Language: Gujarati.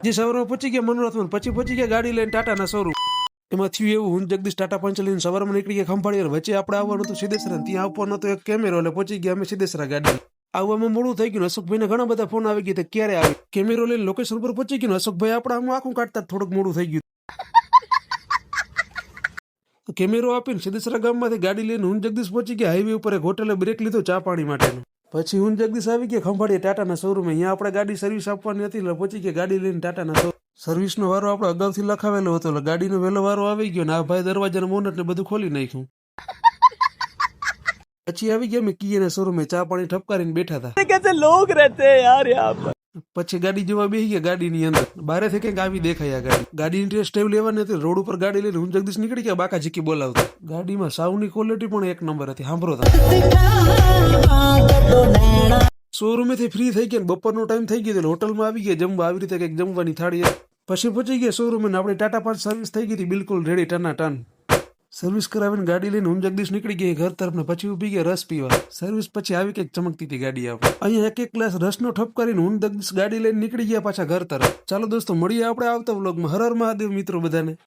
જે સવારમાં પહોંચી ગયા મનોરથમાં, પછી પહોંચી ગયા ગાડી લઈને ટાટાના શોરૂમ. એમાં થયું એવું, હું જગદીશ ટાટા પંચ લઈને સવારમાં નીકળી ગયા ખંભાળિયા. વચ્ચે આપણે આવવાનું હતું સિદ્ધેશ્વર, ત્યાં આવવાનો હતો એક કેમેરો, એટલે પહોંચી ગયા અમે સિદ્ધેશ્વર ગાડી. આવવામાં મોડું થઈ ગયું. અશોકભાઈને ઘણા બધા ફોન આવી ગયા, ક્યારે આવી. કેમેરો લઈને લોકેશન પર પહોંચી ગયો. અશોકભાઈ આપણે આમ આખું કાઢતા થોડુંક મોડું થઈ ગયું. કેમેરો આપીને સિદ્ધેશ્વર ગામમાંથી ગાડી લઈને હું જગદીશ પહોંચી ગયા હાઈવે ઉપર. એક હોટલે બ્રેક લીધો ચા પાણી માટેનો. પછી હું જગદીશ આવી ગયા ખંભાળીયા ટાટાના શોરૂમે. અહીંયા આપણે ગાડી સર્વિસ આપવાની હતી, એટલે પહોંચી ગયા ગાડી લઈને ટાટાના શોરૂમ. સર્વિસનો વારો આપણે અગાઉથી લખાવેલો હતો, એટલે ગાડીનો વહેલો વારો આવી ગયો ને આ ભાઈ દરવાજાનું બોનટ ને બધું ખોલી નાખ્યું. પછી આવી ગયા મેં કિયાના શોરૂમે, ચા પાણી ઠપકારીને બેઠા હતા. कैसे लोग रहते हैं यार यहाँ पर। પછી ગાડી જોવા બેસી ગયા ગાડીની અંદર. બારેથી કંઈક આવી દેખાયા ગાડી. ગાડીની ટેસ્ટ ડ્રાઈવ લેવાની હતી. રોડ ઉપર ગાડી લઈને હું જગદીશ નીકળી ગયા બાકા ઝીકી બોલાવતા. ગાડીમાં સાઉન્ડની ક્વોલિટી પણ એક નંબર હતી. સાંભળો તમે. શોરૂમેથી ફ્રી થઈ ગયા, બપોરનો ટાઈમ થઈ ગયો, હોટલમાં આવી ગયા જમવા. આવી રીતે કંઈક જમવાની થાળી. પછી પહોંચી ગયા શોરૂમે ને આપણી ટાટા પાંચ સર્વિસ થઈ ગઈ હતી બિલકુલ રેડી ટના ટન. સર્વિસ કરાવીને ગાડી લઈને હું જગદીશ નીકળી ગયા ઘર તરફ ને પછી ઊભી ગયા રસ પીવા. સર્વિસ પછી આવી કંઈક ચમકતી હતી ગાડી. આપણે અહીંયા એક ગ્લાસ રસનો ઠપ કરીને હું જગદીશ ગાડી લઈને નીકળી ગયા પાછા ઘર તરફ. ચાલો દોસ્તો મળીએ આપણે આવતા વ્લોગમાં. હર હર મહાદેવ મિત્રો બધાને.